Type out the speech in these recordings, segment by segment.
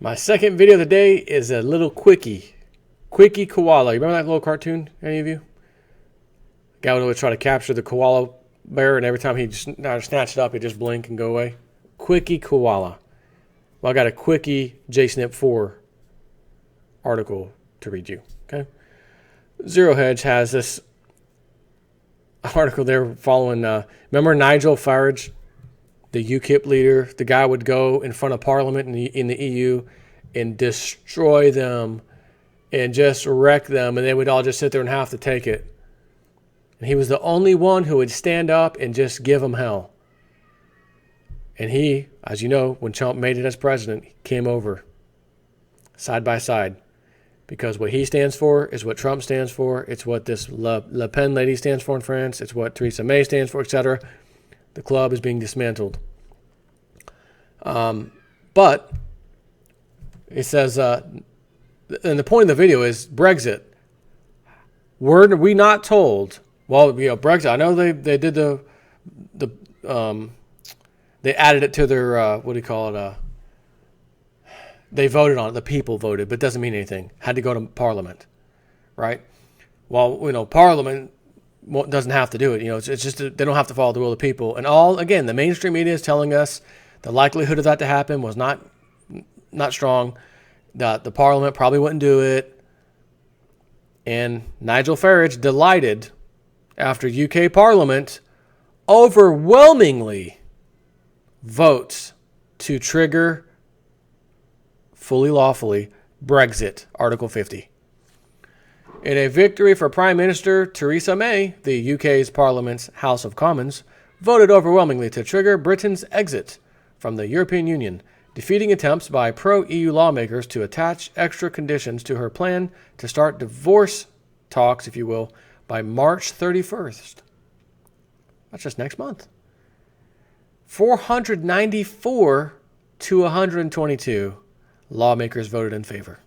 My second video of the day is a little quickie. Quickie koala. You remember that little cartoon, any of you? The guy would always try to capture the koala bear, and every time he just snatched it up, he'd just blink and go away. Quickie koala. Well, I got a quickie JSNP 4 article to read you. Okay. Zero Hedge has this article there following. Remember Nigel Farage, the UKIP leader? The guy would go in front of Parliament in the EU and destroy them and just wreck them, and they would all just sit there and have to take it. And he was the only one who would stand up and just give them hell. And he, as you know, when Trump made it as president, came over side by side. Because what he stands for is what Trump stands for. It's what this Le Pen lady stands for in France. It's what Theresa May stands for, etc. The club is being dismantled. But it says, and the point of the video is Brexit. Were we not told? Well, you know, Brexit. I know they did they added it to their what do you call it? They voted on it. The people voted, but it doesn't mean anything. Had to go to Parliament, right? Well, you know, Parliament doesn't have to do it. You know, it's just they don't have to follow the will of the people. And again, the mainstream media is telling us the likelihood of that to happen was not strong. That the Parliament probably wouldn't do it. And Nigel Farage delighted after UK Parliament overwhelmingly votes to trigger fully lawfully Brexit, Article 50. In a victory for Prime Minister Theresa May, the UK's Parliament's House of Commons voted overwhelmingly to trigger Britain's exit from the European Union, defeating attempts by pro-EU lawmakers to attach extra conditions to her plan to start divorce talks, if you will, by March 31st. That's just next month. 494 to 122 lawmakers voted in favor.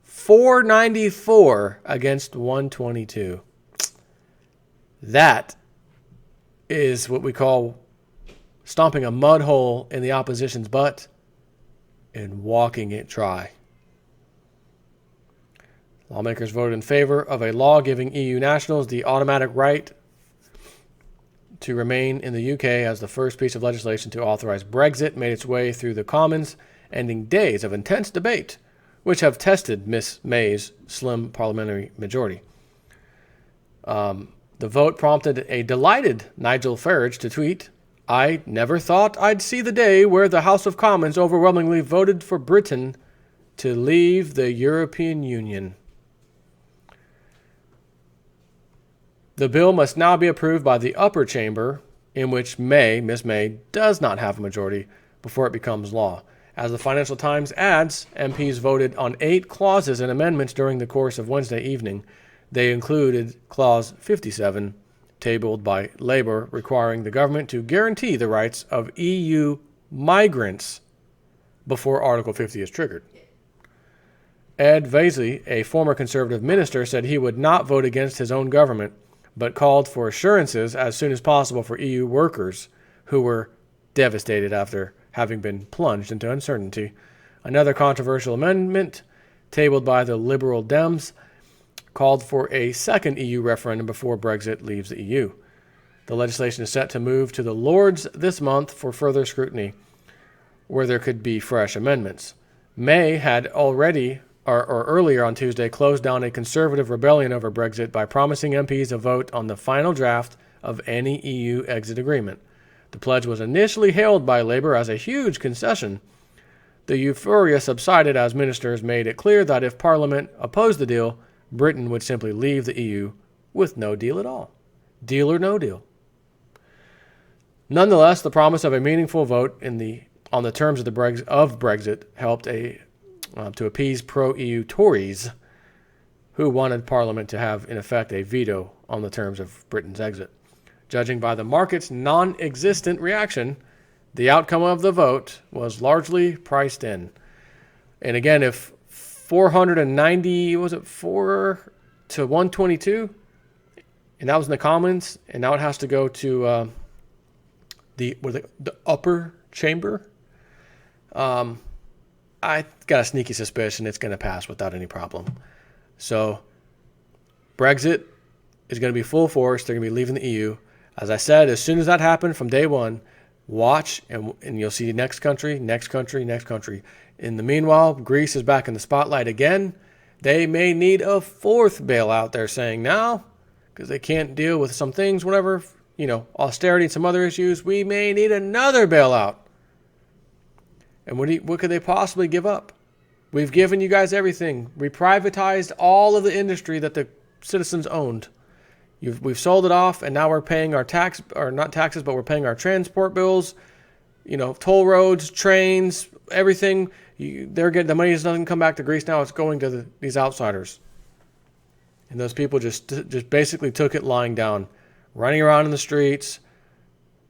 494 against 122. That is what we call stomping a mud hole in the opposition's butt and walking it dry. Lawmakers voted in favor of a law giving EU nationals the automatic right to remain in the UK as the first piece of legislation to authorize Brexit made its way through the Commons, ending days of intense debate, which have tested Miss May's slim parliamentary majority. The vote prompted a delighted Nigel Farage to tweet, "I never thought I'd see the day where the House of Commons overwhelmingly voted for Britain to leave the European Union." The bill must now be approved by the upper chamber, in which Miss May, does not have a majority before it becomes law. As the Financial Times adds, MPs voted on 8 clauses and amendments during the course of Wednesday evening. They included Clause 57, tabled by Labour, requiring the government to guarantee the rights of EU migrants before Article 50 is triggered. Ed Vaizey, a former Conservative minister, said he would not vote against his own government, but called for assurances as soon as possible for EU workers who were devastated after having been plunged into uncertainty. Another controversial amendment, tabled by the Liberal Dems, called for a second EU referendum before Brexit leaves the EU. The legislation is set to move to the Lords this month for further scrutiny, where there could be fresh amendments. May had already, or earlier on Tuesday, closed down a Conservative rebellion over Brexit by promising MPs a vote on the final draft of any EU exit agreement. The pledge was initially hailed by Labour as a huge concession. The euphoria subsided as ministers made it clear that if Parliament opposed the deal, Britain would simply leave the EU with no deal at all. Deal or no deal. Nonetheless, the promise of a meaningful vote on the terms of Brexit helped to appease pro-EU Tories who wanted Parliament to have, in effect, a veto on the terms of Britain's exit. Judging by the market's non-existent reaction, the outcome of the vote was largely priced in. And again, if 490, was it 4 to 122? And that was in the Commons, and now it has to go to the upper chamber. I got a sneaky suspicion it's going to pass without any problem. So Brexit is going to be full force. They're going to be leaving the EU. As I said, as soon as that happened from day one, watch and you'll see next country, next country, next country. In the meanwhile, Greece is back in the spotlight again. They may need a fourth bailout, they're saying now, because they can't deal with some things, whatever, austerity and some other issues. We may need another bailout. And what could they possibly give up? We've given you guys everything. We privatized all of the industry that the citizens owned. We've sold it off, and now we're paying our tax, or not taxes, but we're paying our transport bills, toll roads, trains, everything. They're getting the money doesn't come back to Greece now. It's going to these outsiders. And those people just basically took it lying down, running around in the streets.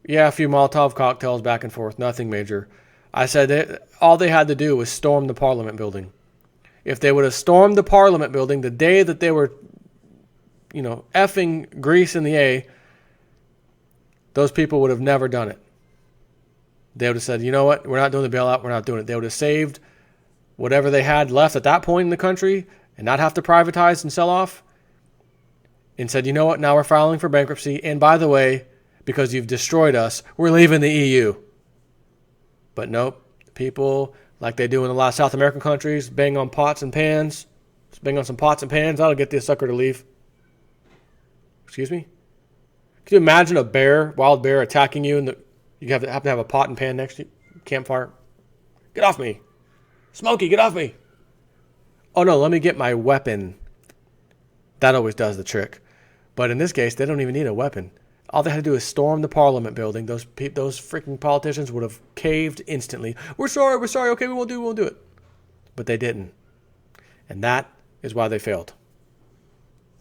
Yeah, a few Molotov cocktails back and forth, nothing major. I said all they had to do was storm the Parliament building. If they would have stormed the Parliament building the day that they were, effing Greece in the A, those people would have never done it. They would have said, you know what, we're not doing the bailout, we're not doing it. They would have saved whatever they had left at that point in the country and not have to privatize and sell off, and said, you know what, now we're filing for bankruptcy, and by the way, because you've destroyed us, we're leaving the EU. But nope, people, like they do in a lot of South American countries, bang on pots and pans. Just bang on some pots and pans, that'll get this sucker to leave. Excuse me? Can you imagine a wild bear attacking you, and you happen to have a pot and pan next to you? Campfire? Get off me. Smokey, get off me. Oh no, let me get my weapon. That always does the trick. But in this case, they don't even need a weapon. All they had to do is storm the Parliament building. Those freaking politicians would have caved instantly. We're sorry, okay, we won't do it. But they didn't. And that is why they failed.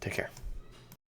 Take care.